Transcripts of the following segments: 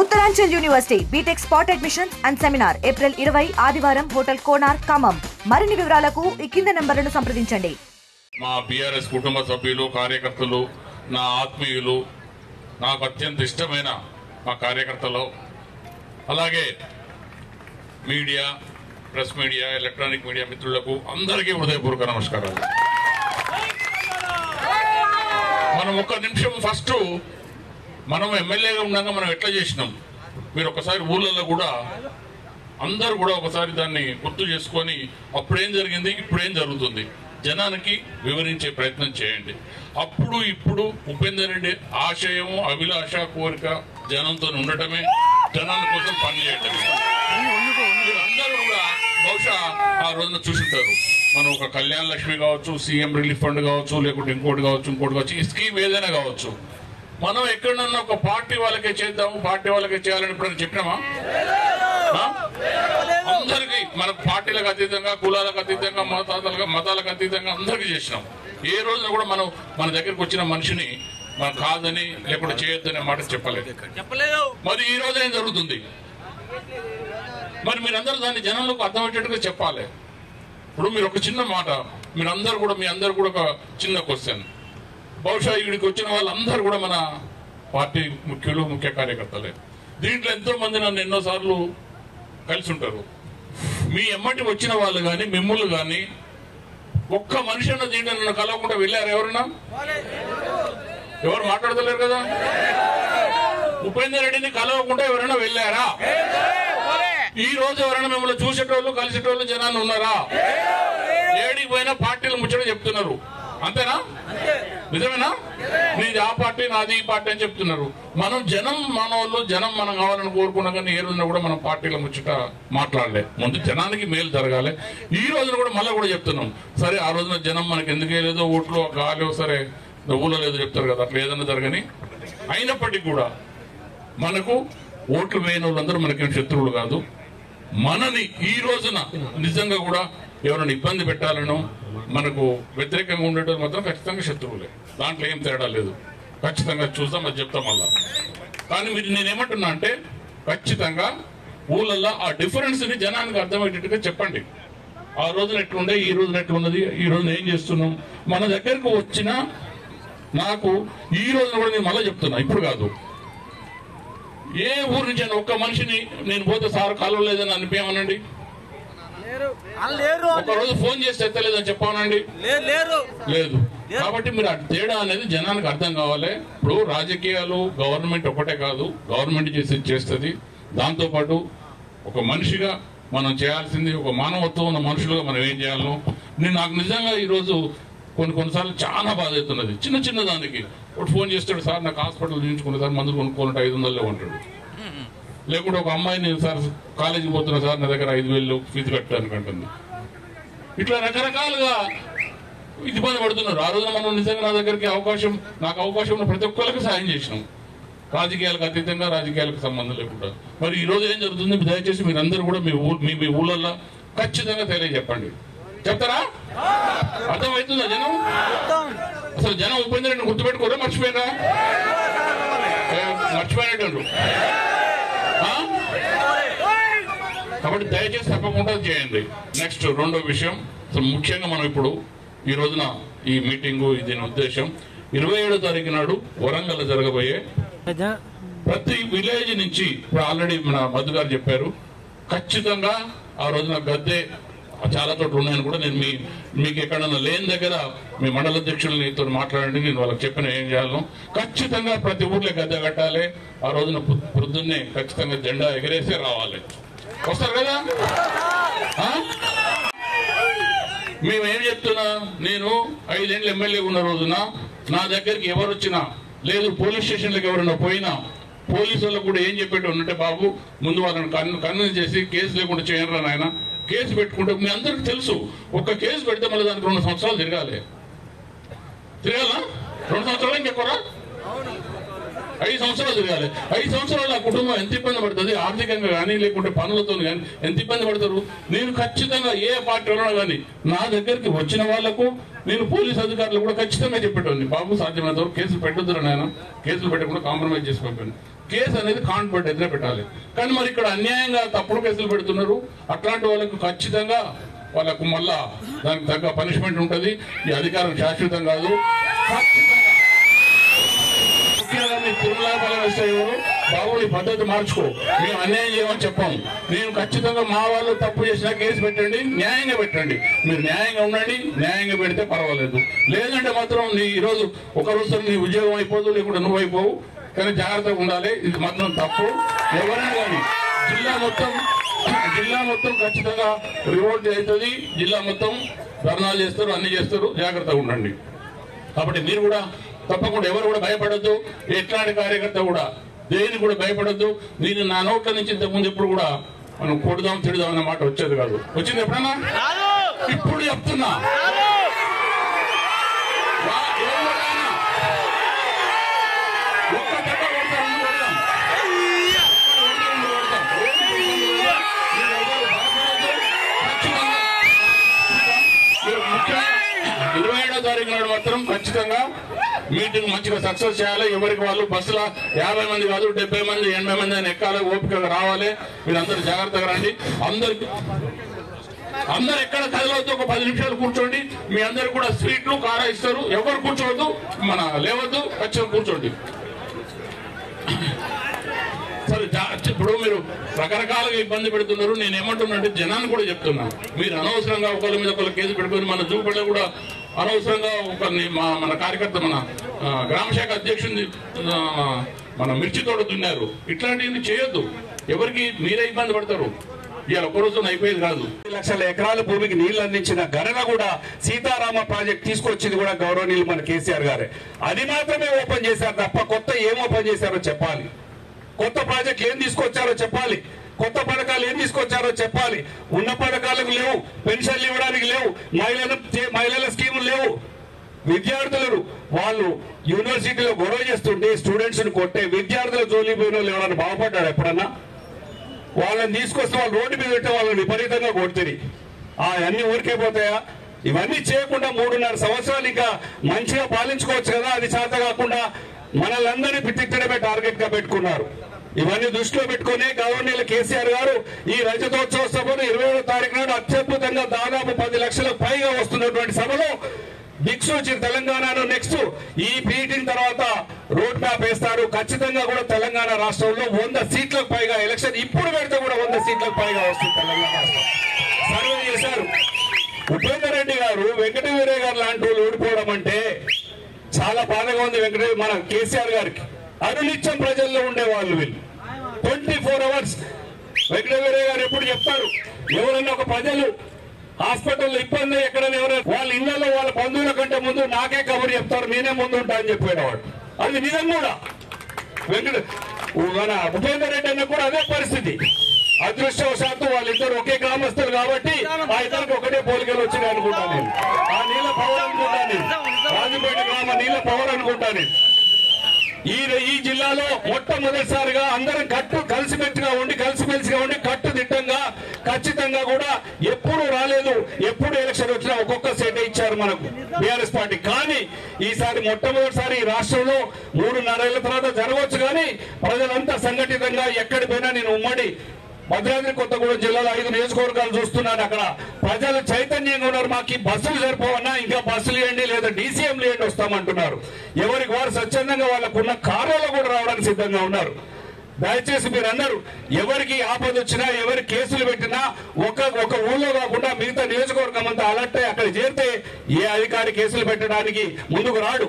Uttaranchal university BTech spot admissions and seminar April 20 ఆదివారం hotel కోనార్ Khammam. మరిన్ని వివరాలకు ఈ కింద నంబర్లను సంప్రదించండి. మా బీఆర్ఎస్ కుటుంబ సభ్యులు, కార్యకర్తలు, నా ఆత్మీయులు, నాకు అత్యంత ఇష్టమైన మా కార్యకర్తలు, అలాగే media, press media, electronic media మిత్రులకు అందరికీ హృదయపూర్వక నమస్కారాలు. మనం ఒక్క నిమిషం ఫస్ట్ మనం ఎమ్మెల్యేగా ఉండగా మనం ఎట్లా చేసినాం మీరు ఒకసారి ఊళ్ళల్లో కూడా అందరూ కూడా ఒకసారి దాన్ని గుర్తు చేసుకొని అప్పుడేం జరిగింది, ఇప్పుడేం జరుగుతుంది జనానికి వివరించే ప్రయత్నం చేయండి. అప్పుడు ఇప్పుడు ఉపేందర్ రెడ్డి ఆశయము, అభిలాష, కోరిక జనంతో ఉండటమే, జనాల కోసం పనిచేయటమే. అందరూ కూడా బహుశా ఆ రోజున చూసింటారు. మనం ఒక కళ్యాణ లక్ష్మి కావచ్చు, సీఎం రిలీఫ్ ఫండ్ కావచ్చు, లేకుంటే ఇంకోటి కావచ్చు, ఈ స్కీమ్ ఏదైనా కావచ్చు, మనం ఎక్కడన్నా ఒక పార్టీ వాళ్ళకే చేద్దాము, పార్టీ వాళ్ళకే చేయాలని ఇప్పుడు చెప్పినామా? అందరికీ మనకు పార్టీలకు అతీతంగా, కులాలకు అతీతంగా, మతాలకు అతీతంగా అందరికీ చేసినాం. ఏ రోజున కూడా మనం మన దగ్గరకు వచ్చిన మనిషిని మనం కాదని లేకుంటే చేయొద్దనే మాట చెప్పలేదు. మరి ఈ రోజు ఏం జరుగుతుంది? మరి మీరందరూ దాన్ని జనంలోకి అర్థమయ్యేటట్టుగా చెప్పాలి. ఇప్పుడు మీరు ఒక చిన్న మాట, మీ అందరు కూడా ఒక చిన్న క్వశ్చన్. బహుశా ఇక్కడికి వచ్చిన వాళ్ళందరూ కూడా మన పార్టీ ముఖ్యులు, ముఖ్య కార్యకర్తలే. దీంట్లో ఎంతో మంది నన్ను ఎన్నోసార్లు కలిసి ఉంటారు. మీ ఎమ్మటి వచ్చిన వాళ్ళు కానీ, మిమ్మల్ని కానీ ఒక్క మనిషి అన్న దీంట్లో నన్ను కలవకుండా వెళ్ళారు ఎవరన్నా? ఎవరు మాట్లాడతలేరు కదా. ఉపేందర్ రెడ్డిని కలవకుండా ఎవరైనా వెళ్ళారా? ఈ రోజు ఎవరైనా మిమ్మల్ని చూసేటోళ్ళు, కలిసేటోళ్ళు జనాన్ని ఉన్నారా? ఏడికి పోయినా పార్టీలు ముచ్చట చెప్తున్నారు, అంతేనా? నిజమేనా? నీది ఆ పార్టీ, నాది ఈ పార్టీ అని చెప్తున్నారు. మనం జనం, మనోళ్ళు జనం మనం కావాలని కోరుకున్నాం, కానీ ఏ రోజున కూడా మనం పార్టీల ముచ్చట మాట్లాడలే. ముందు జనానికి మేలు జరగాలి. ఈ రోజున కూడా మళ్ళీ కూడా చెప్తున్నాం, సరే ఆ రోజున జనం మనకి ఎందుకు వేయలేదో, ఓట్లు గాలి సరే ఊళ్ళో లేదో చెప్తారు కదా, అట్లా ఏదైనా జరగని. అయినప్పటికీ కూడా మనకు ఓట్లు వేయని వాళ్ళందరూ మనకేం శత్రువులు కాదు. మనని ఈ రోజున నిజంగా కూడా ఎవరైనా ఇబ్బంది పెట్టాలనో, మనకు వ్యతిరేకంగా ఉండేటోళ్ళు మాత్రం ఖచ్చితంగా శత్రువులే. దాంట్లో ఏం తేడా లేదు. ఖచ్చితంగా చూస్తాం, అది చెప్తాం మళ్ళా. కానీ మీరు నేనేమంటున్నా అంటే ఖచ్చితంగా ఊళ్ళల్లో ఆ డిఫరెన్స్ ని జనానికి అర్థమయ్యేటట్టుగా చెప్పండి. ఆ రోజున ఎట్లుండే, ఈ రోజున ఎట్లున్నది, ఈ రోజున ఏం చేస్తున్నాం. మన దగ్గరకు వచ్చిన నాకు ఈ రోజున కూడా నేను మళ్ళీ చెప్తున్నా, ఇప్పుడు కాదు, ఏ ఊరు నుంచి ఒక్క మనిషిని నేను పోతే సార్ కలవలేదని అనిపించమనండి. ఒక రోజు ఫోన్ చేసి ఎత్తలేదని చెప్పానండి, లేదు. కాబట్టి మీరు ఆ తేడా అనేది జనానికి అర్థం కావాలి. ఇప్పుడు రాజకీయాలు, గవర్నమెంట్ ఒకటే కాదు, గవర్నమెంట్ చేస్తుంది. దాంతోపాటు ఒక మనిషిగా మనం చేయాల్సింది, ఒక మానవత్వం ఉన్న మనుషులుగా మనం ఏం చేయాలను. నాకు నిజంగా ఈరోజు కొన్నిసార్లు చాలా బాధ అవుతున్నది. చిన్న దానికి ఒకటి ఫోన్ చేస్తాడు, సార్ నాకు హాస్పిటల్ చూపించుకున్నా సార్, మందులు కొనుక్కోవాలంటే 500 ఉంటాడు. లేకుంటే ఒక అమ్మాయిని సార్ కాలేజీకి పోతున్నా సార్, నా దగ్గర 5,000 ఫీజు కట్టడానికి అంటుంది. ఇట్లా రకరకాలుగా ఇబ్బంది పడుతున్నారు. ఆ రోజున మనం నిజంగా నాకు అవకాశం ప్రతి ఒక్కరికి సాయం చేసినాం, రాజకీయాలకు అతీతంగా, రాజకీయాలకు సంబంధం లేకుండా. మరి ఈ రోజు ఏం జరుగుతుంది? దయచేసి మీరందరూ కూడా మీ ఊళ్ళల్లో ఖచ్చితంగా తెలియజెప్పండి. చెప్తారా? అర్థమవుతుందా జనం? అసలు జనం ఉపేందర్ రెడ్డిని గుర్తుపెట్టుకోరా, మర్చిపోయినా? మర్చిపోయినట్టు. కాబట్టి దయచేసి తప్పకుండా చేయండి. నెక్స్ట్ రెండో విషయం, అసలు ముఖ్యంగా మనం ఇప్పుడు ఈ రోజున ఈ మీటింగు, దీని ఉద్దేశం 27వ తారీఖు నాడు వరంగల్ జరగబోయే ప్రతి విలేజ్ నుంచి, ఇప్పుడు ఆల్రెడీ మన మధు గారు చెప్పారు, ఖచ్చితంగా ఆ రోజున గద్దె చాలా చోట్ల ఉన్నాయని కూడా నేను మీకు ఎక్కడన్నా లేని దగ్గర మీ మండల అధ్యక్షులతో మాట్లాడండి, నేను వాళ్ళకి చెప్పిన ఏం చేయాలను. ఖచ్చితంగా ప్రతి ఊర్లో గద్దె కట్టాలి. ఆ రోజున పొద్దున్నే ఖచ్చితంగా జెండా ఎగరేసే రావాలి. వస్తారు కదా? మేమేం చెప్తున్నా, నేను 5 ఏళ్ళు ఎమ్మెల్యే ఉన్న రోజున నా దగ్గరికి ఎవరు వచ్చినా, లేదు పోలీస్ స్టేషన్లకు ఎవరైనా పోయినా, పోలీసు వాళ్ళకు కూడా ఏం చెప్పేట్టు ఉన్నట్టే, బాబు ముందు వాళ్ళని కన్విన్స్ చేసి కేసు లేకుండా చేయరా నాయన, కేసు పెట్టుకుంటే మీ అందరికి తెలుసు, ఒక్క కేసు పెడితే మళ్ళీ దానికి 2 సంవత్సరాలు తిరగాలా? 2 సంవత్సరాలు ఇంకెక్కరా? 5 సంవత్సరాలు తిరగాలి. 5 సంవత్సరాలు ఆ కుటుంబం ఎంత ఇబ్బంది పడుతుంది ఆర్థికంగా కానీ, లేకుంటే పనులతో కానీ ఎంత ఇబ్బంది పడతారు. నేను ఖచ్చితంగా ఏ పార్టీలో కానీ నా దగ్గరికి వచ్చిన వాళ్లకు నేను పోలీస్ అధికారులు కూడా ఖచ్చితంగా చెప్పేటోని, బాబు సాధ్యమైనంత వరకు కేసులు పెట్టొద్దు నాయన, కేసులు పెట్టకుండా కాంప్రమైజ్ చేసి పంపాను. కేసు అనేది కాన్ఫిడెంట్ ఎదురే పెట్టాలి. కానీ మరి ఇక్కడ అన్యాయంగా తప్పుడు కేసులు పెడుతున్నారు. అట్లాంటి వాళ్ళకు ఖచ్చితంగా వాళ్ళకు మళ్ళా దానికి తగ్గ పనిష్మెంట్ ఉంటుంది. ఈ అధికారం శాశ్వతం కాదు. తిరుమల ఎవరు బాబు నీ పద్ధతి మార్చుకో, మేము అన్యాయం చేయమని చెప్పాము. నేను ఖచ్చితంగా మా వాళ్ళు తప్పు చేసినా కేసు పెట్టండి, న్యాయంగా పెట్టండి. మీరు న్యాయంగా ఉండండి, న్యాయంగా పెడితే పర్వాలేదు. లేదంటే మాత్రం నీ ఈరోజు ఒక రోజు నీ ఉద్యోగం అయిపోదు, లేకుంటే నువ్వు అయిపోవు. కానీ జాగ్రత్తగా ఉండాలి. ఇది మాత్రం తప్పు. ఎవరైనా కానీ జిల్లా మొత్తం ఖచ్చితంగా రివోల్ట్ అవుతుంది. జిల్లా మొత్తం ధర్నాలు చేస్తారు, అన్ని చేస్తారు. జాగ్రత్తగా ఉండండి. కాబట్టి మీరు కూడా తప్పకుండా ఎవరు కూడా భయపడద్దు. ఎట్లాంటి కార్యకర్త కూడా దేని కూడా భయపడద్దు. నేను నా నోట్ల నుంచి ఇంతకుముందు ఎప్పుడు కూడా మనం కొడుదాం తిడదాం అన్న మాట వచ్చేది కాదు. వచ్చింది ఎప్పుడన్నా? ఇప్పుడు చెప్తున్నా, ఒక్క దెబ్బ కొడతాం, ముఖ్యంగా 27వ తారీఖు నాడు మాత్రం ఖచ్చితంగా మీటింగ్ మంచిగా సక్సెస్ చేయాలి. ఎవరికి వాళ్ళు బస్సుల 50 మంది కాదు, 70 మంది 80 మంది అని ఎక్కాలి. ఓపికగా రావాలి. మీరందరూ జాగ్రత్తగా రండి. అందరు ఎక్కడ కదలవద్దు. ఒక 10 నిమిషాలు కూర్చోండి. మీ అందరు కూడా స్వీట్లు కారా ఇస్తారు. ఎవరు కూర్చోవద్దు, లేవద్దు, ఖచ్చితంగా కూర్చోండి. సరే, ఇప్పుడు మీరు రకరకాలుగా ఇబ్బంది పెడుతున్నారు. నేను ఏమంటున్నానంటే జనాన్ని కూడా చెప్తున్నా, మీరు అనవసరంగా ఒకరి మీద ఒకరు కేసు పెట్టుకుని మన జూపల్లో కూడా అనవసరంగా ఒకరిని మన కార్యకర్త మన గ్రామశాఖ అధ్యక్షుడిని మన మిర్చితోట దున్నారు. ఇట్లాంటివి చేయొద్దు. ఎవరికి మీరే ఇబ్బంది పడతారు. ఇవాళ ఒక రోజున అయిపోయేది కాదు. 10 లక్షల ఎకరాల భూమికి నీళ్లు అందించిన ఘనత కూడా సీతారామ ప్రాజెక్ట్ తీసుకొచ్చింది కూడా గౌరవనీయులు మన కేసీఆర్ గారే. అది మాత్రమే ఓపెన్ చేశారు తప్ప కొత్త ఏం ఓపెన్ చేశారో చెప్పాలి. కొత్త ప్రాజెక్టులు ఏం తీసుకొచ్చారో చెప్పాలి. కొత్త పథకాలు ఏం తీసుకొచ్చారో చెప్పాలి. ఉన్న పథకాలకు లేవు, పెన్షన్లు ఇవ్వడానికి లేవు, మహిళల స్కీములు లేవు. విద్యార్థులు వాళ్ళు యూనివర్సిటీలో గొడవ చేస్తుంటే స్టూడెంట్స్ ని కొట్టే విద్యార్థుల జోలి పోయిన వాళ్ళు ఎవరైనా బాగుపడ్డారు ఎప్పుడన్నా? వాళ్ళని తీసుకొస్తే వాళ్ళు రోడ్డు మీద పెట్టి వాళ్ళని విపరీతంగా కొడుతుంది. అన్ని ఊరికే పోతాయా? ఇవన్నీ చేయకుండా 3.5 సంవత్సరాలు ఇంకా మంచిగా పాలించుకోవచ్చు కదా. అది చేత కాకుండా మనలందరినీ పిచ్చిడమే టార్గెట్ గా పెట్టుకున్నారు. ఇవన్నీ దృష్టిలో పెట్టుకునే గవర్నర్ కేసీఆర్ గారు ఈ రజతోత్సవ సభను 27వ తారీఖు నాడు అత్యద్భుతంగా దాదాపు 10 లక్షలకు పైగా వస్తున్నటువంటి సభలో దిక్సూచి తెలంగాణను నెక్స్ట్ ఈ మీటింగ్ తర్వాత రోడ్ మ్యాప్ వేస్తారు. ఖచ్చితంగా కూడా తెలంగాణ రాష్ట్రంలో 100 సీట్లకు పైగా ఎలక్షన్ ఇప్పుడు పెడితే కూడా 100 సీట్లకు పైగా వస్తుంది తెలంగాణ రాష్ట్రం. సర్వే చేశారు. ఉపేందర్ రెడ్డి గారు, వెంకట వీరయ్య గారు లాంటి వాళ్ళు ఓడిపోవడం అంటే చాలా బాధగా ఉంది. మన కేసీఆర్ గారికి అనునిత్యం ప్రజల్లో ఉండేవాళ్ళు వీళ్ళు. 24 hours వెంకట వీరయ్య గారు ఎప్పుడు చెప్తారు, ఎవరన్నా ఒక ప్రజలు హాస్పిటల్లో ఇబ్బంది ఎక్కడైనా ఎవరైనా వాళ్ళ ఇళ్లలో వాళ్ళ బంధువుల కంటే ముందు నాకే కబురు చెప్తారు, నేనే ముందు ఉంటా అని చెప్పేవాడు. అది నిజం కూడా. ఉపేందర్ రెడ్డి అన్న కూడా అదే పరిస్థితి. అదృష్టవశాత్తు వాళ్ళిద్దరు ఒకే గ్రామస్తులు కాబట్టి ఆ ఇద్దరికి ఒకటే పోలికలు వచ్చినాయి అనుకుంటా నేను. ఆ నీళ్ళ పవర్ అనుకుంటా నేను, రాజుపేట గ్రామ నీళ్ళ పవర్ అనుకుంటా నేను. ఈ జిల్లాలో మొట్టమొదటిసారిగా అందరం కలిసిమెలిసిగా ఉండి కట్టుదిట్టంగా ఖచ్చితంగా కూడా ఎప్పుడు రాలేదు. ఎప్పుడు ఎలక్షన్ వచ్చినా ఒక్కొక్క సీట్ ఇచ్చారు మనకు బీఆర్ఎస్ పార్టీ. కానీ ఈసారి మొట్టమొదటిసారి ఈ రాష్ట్రంలో 3.5 ఏళ్ల తర్వాత జరగవచ్చు. కానీ ప్రజలంతా సంఘటితంగా ఎక్కడి పోయినా నేను ఉమ్మడి భద్రాద్రి కొత్తగూడెం జిల్లాలో 5 నియోజకవర్గాలు చూస్తున్నాను. అక్కడ ప్రజలు చైతన్యంగా ఉన్నారు. మాకు బస్సులు సరిపోవన్నా ఇంకా బస్సులు ఇవ్వండి లేదా డీసీఎంలు ఇవ్వండి వస్తామంటున్నారు. ఎవరికి వారు స్వచ్ఛందంగా వాళ్ళకున్న కారులో కూడా రావడానికి సిద్ధంగా ఉన్నారు. దయచేసి మీరందరూ ఎవరికి ఆపద వచ్చినా ఎవరికి కేసులు పెట్టినా ఒక ఊళ్ళో కాకుండా మిగతా నియోజకవర్గం అంతా అలర్ట్ అయ్యి అక్కడ చేరితే ఏ అధికారి కేసులు పెట్టడానికి ముందుకు రాడు.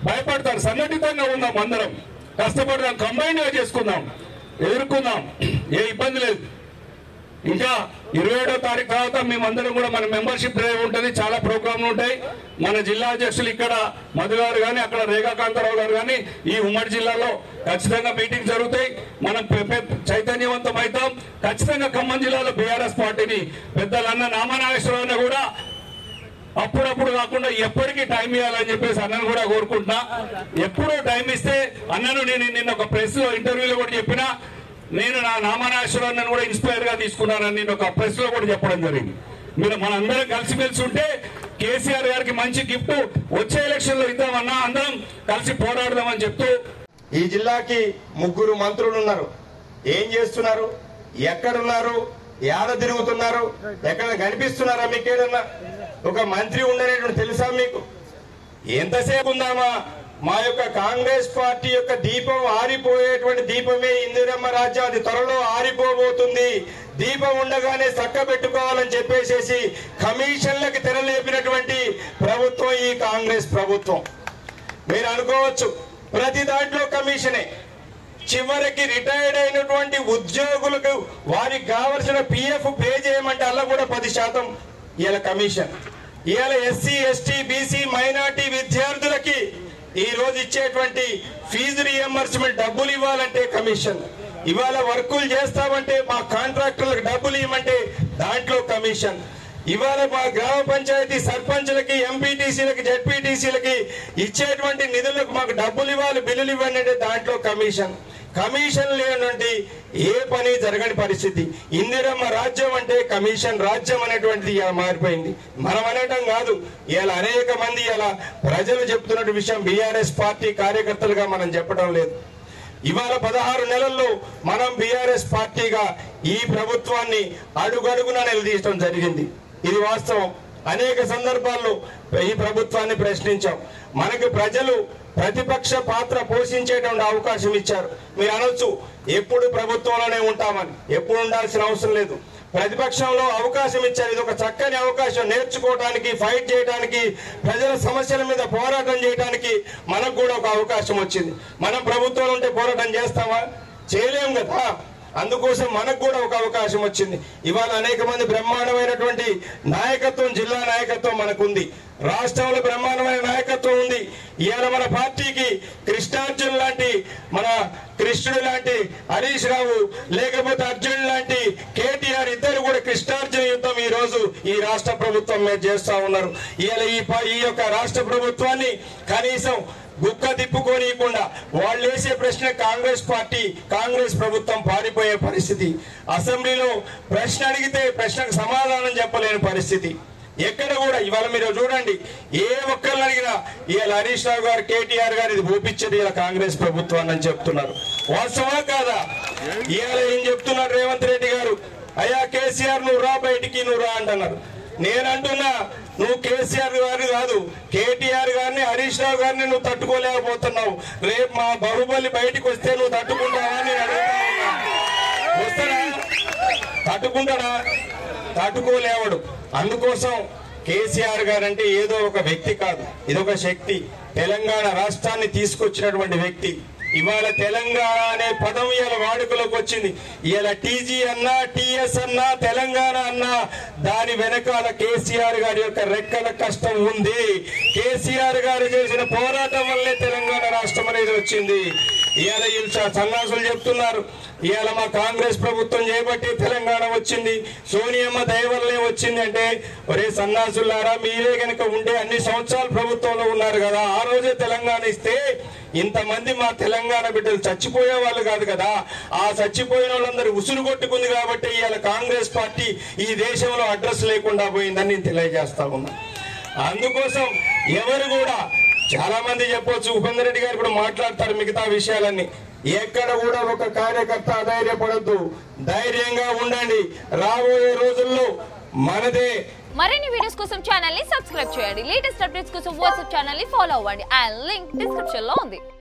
భయపడతారు. సంఘటితంగా ఉందాం, అందరం కష్టపడదాం, కంబైన్ గా చేసుకుందాం, ఎదుర్కొందాం. ఏ ఇబ్బంది లేదు. ఇంకా 27వ తారీఖు తర్వాత మేమందరం కూడా మన మెంబర్షిప్ డ్రైవ్ ఉంటుంది. చాలా ప్రోగ్రాంలు ఉంటాయి. మన జిల్లా అధ్యక్షులు ఇక్కడ మధు గారు కానీ అక్కడ రేఖాకాంతారావు గారు కానీ ఈ ఉమ్మడి జిల్లాలో ఖచ్చితంగా మీటింగ్ జరుగుతాయి. మనం చైతన్యవంతం అవుతాం. ఖచ్చితంగా ఖమ్మం జిల్లాలో బీఆర్ఎస్ పార్టీని పెద్దలన్న నామనాగేశ్వరరావు కూడా అప్పుడప్పుడు కాకుండా ఎప్పటికీ టైం ఇవ్వాలని చెప్పేసి అన్నను కూడా కోరుకుంటున్నా. ఎప్పుడో టైం ఇస్తే అన్నను నేను నిన్న ఒక ప్రెస్ లో ఇంటర్వ్యూలో కూడా చెప్పినా, నేను నా నామనాశ్వరాన్ని కూడా ఇన్స్పైర్ గా తీసుకున్నానని నేను ఒక ప్రెస్ లో కూడా చెప్పడం జరిగింది. మీరు మనందరం కలిసిమెలిసి ఉంటే కేసీఆర్ గారికి మంచి గిఫ్ట్ వచ్చే ఎలక్షన్ లో ఇద్దామన్నా, అందరం కలిసి పోరాడదామని చెప్తూ, ఈ జిల్లాకి 3 మంత్రులు ఉన్నారు. ఏం చేస్తున్నారు? ఎక్కడున్నారు? ఏడ తిరుగుతున్నారు? ఎక్కడ కనిపిస్తున్నారా? మీకేదన్నా ఒక మంత్రి ఉండనేటువంటి తెలుసా మీకు? ఎంతసేపు ఉందామా? మా యొక్క కాంగ్రెస్ పార్టీ యొక్క దీపం ఆరిపోయేటువంటి దీపమే ఇందిరమ్మ రాజ్యం. అది త్వరలో ఆరిపోబోతుంది. దీపం ఉండగానే చక్క పెట్టుకోవాలని చెప్పేసి కమిషన్లకు తెరలేపినటువంటి ప్రభుత్వం ఈ కాంగ్రెస్ ప్రభుత్వం. మీరు అనుకోవచ్చు ప్రతి దాంట్లో కమిషనే. చివరికి రిటైర్డ్ అయినటువంటి ఉద్యోగులకు వారికి కావలసిన పిఎఫ్ పే చేయమంటే అలా కూడా 10% ఇవాళ కమిషన్. ఇవాళ ఎస్సీ ఎస్టీ బీసీ మైనార్టీ విద్యార్థులకి ఈ రోజు ఇచ్చేటువంటి ఫీజు రియంబర్స్మెంట్ డబ్బులు ఇవ్వాలంటే కమిషన్. ఇవాళ వర్కులు చేస్తామంటే మా కాంట్రాక్టర్లకు డబ్బులు ఇవ్వమంటే దాంట్లో కమిషన్. ఇవాళ మా గ్రామ పంచాయతీ సర్పంచ్లకి ఎంపీటీసీలకి జెడ్పీటీసీలకి ఇచ్చేటువంటి నిధులకు మాకు డబ్బులు ఇవ్వాలి, బిల్లులు ఇవ్వండి అంటే దాంట్లో కమిషన్. కమిషన్ లేనంటే ఏ పని జరగని పరిస్థితి. ఇందిరమ్మ రాజ్యం అంటే కమిషన్ రాజ్యం అనేటువంటిది ఇలా మారిపోయింది. మనం అనటం కాదు, ఇలా అనేక మంది ఇలా ప్రజలు చెప్తున్న విషయం బీఆర్ఎస్ పార్టీ కార్యకర్తలుగా మనం చెప్పడం లేదు. ఇవాళ 16 నెలల్లో మనం బీఆర్ఎస్ పార్టీగా ఈ ప్రభుత్వాన్ని అడుగడుగునా నిలదీయడం జరిగింది. ఇది వాస్తవం. అనేక సందర్భాల్లో ఈ ప్రభుత్వాన్ని ప్రశ్నించాం. మనకు ప్రజలు ప్రతిపక్ష పాత్ర పోషించేటువంటి అవకాశం ఇచ్చారు. మీరు అనొచ్చు ఎప్పుడు ప్రభుత్వంలోనే ఉంటామని. ఎప్పుడు ఉండాల్సిన అవసరం లేదు. ప్రతిపక్షంలో అవకాశం ఇచ్చారు. ఇది ఒక చక్కని అవకాశం. నేర్చుకోవడానికి, ఫైట్ చేయడానికి, ప్రజల సమస్యల మీద పోరాటం చేయడానికి మనకు కూడా ఒక అవకాశం వచ్చింది. మనం ప్రభుత్వంలో ఉంటే పోరాటం చేస్తామా? చేయలేం కదా. అందుకోసం మనకు కూడా ఒక అవకాశం వచ్చింది. ఇవాళ అనేక మంది బ్రహ్మాండమైనటువంటి నాయకత్వం, జిల్లా నాయకత్వం మనకుంది. రాష్ట్రంలో బ్రహ్మాండమైన నాయకత్వం ఉంది. ఇవాళ మన పార్టీకి కృష్ణార్జున్ లాంటి, మన కృష్ణుడు లాంటి హరీష్ రావు, లేకపోతే అర్జున్ లాంటి కేటీఆర్ ఇద్దరు కూడా కృష్ణార్జున యుద్ధం ఈ రోజు ఈ రాష్ట్ర ప్రభుత్వం మీద చేస్తా ఉన్నారు. ఇవాళ ఈ యొక్క రాష్ట్ర ప్రభుత్వాన్ని కనీసం గుక్క తిప్పుకోనియకుండా వాళ్ళు వేసే ప్రశ్న కాంగ్రెస్ పార్టీ, కాంగ్రెస్ ప్రభుత్వం పారిపోయే పరిస్థితి. అసెంబ్లీలో ప్రశ్న అడిగితే ప్రశ్నకు సమాధానం చెప్పలేని పరిస్థితి. ఎక్కడ కూడా ఇవాళ మీరు చూడండి, ఏ ఒక్కరిని అడిగినా ఇవాళ హరీష్ రావు గారు, కేటీఆర్ గారు ఇది ఊపించేది ఇలా కాంగ్రెస్ ప్రభుత్వాన్ని అని చెప్తున్నారు. వాస్తవా కాదా? ఇవాళ ఏం చెప్తున్నారు రేవంత్ రెడ్డి గారు? అయ్యా కేసీఆర్ నువ్వు రా, బయటికి నువ్వు రా అంటున్నారు. నేనంటున్నా నువ్వు కేసీఆర్ గారు కాదు, కేటీఆర్ గారిని, హరీష్ రావు గారిని నువ్వు తట్టుకోలేకపోతున్నావు. రేపు మా బాహుబలి బయటికి వస్తే నువ్వు తట్టుకుంటావా అని అడుగుతా ఉన్నా. వస్తాడా? తట్టుకుంటాడా? తట్టుకోలేవడు. అందుకోసం కేసీఆర్ గారు అంటే ఏదో ఒక వ్యక్తి కాదు, ఇదొక శక్తి. తెలంగాణ రాష్ట్రాన్ని తీసుకొచ్చినటువంటి వ్యక్తి. ఇవాళ తెలంగాణ అనే పదం ఇవాళ వాడుకలోకి వచ్చింది. ఇవాళ టీజీ అన్నా, టీఎస్ అన్నా, తెలంగాణ అన్నా దాని వెనకాల కేసీఆర్ గారి యొక్క రెక్కల కష్టం ఉంది. కేసీఆర్ గారు చేసిన పోరాటం వల్లే తెలంగాణ రాష్ట్రం అనేది వచ్చింది. ఇవాళ సన్నాసులు చెప్తున్నారు ఇవాళ మా కాంగ్రెస్ ప్రభుత్వం చేయబట్టి తెలంగాణ వచ్చింది, సోనియమ్మ దయ వల్లే వచ్చింది అంటే, ఒరే సన్నాసులారా, మీరే కనుక ఉండే అన్ని సంవత్సరాలు ప్రభుత్వంలో ఉన్నారు కదా, ఆ రోజే తెలంగాణ ఇస్తే ఇంతమంది మా తెలంగాణ బిడ్డలు చచ్చిపోయే వాళ్ళు కాదు కదా. ఆ చచ్చిపోయిన వాళ్ళందరూ ఉసురు కొట్టుకుంది కాబట్టి ఇవాళ కాంగ్రెస్ పార్టీ ఈ దేశంలో అడ్రస్ లేకుండా పోయిందని నేను తెలియజేస్తా ఉన్నా. అందుకోసం ఎవరు కూడా చాలా మంది చెప్పొచ్చు, ఉపేందర్ రెడ్డి గారు ఇప్పుడు మాట్లాడతారు మిగతా విషయాలన్నీ. ఎక్కడ కూడా ఒక కార్యకర్త అధైర్యపడద్దు, ధైర్యంగా ఉండండి. రాబోయే రోజుల్లో మనదే. మరిన్ని వీడియోస్ కోసం ఛానల్ ని సబ్స్క్రైబ్ చేయండి. లేటెస్ట్ అప్డేట్స్ కోసం వాట్సాప్ ఛానల్ ని ఫాలో అవ్వండి. ఆ లింక్ డిస్క్రిప్షన్ లో ఉంది.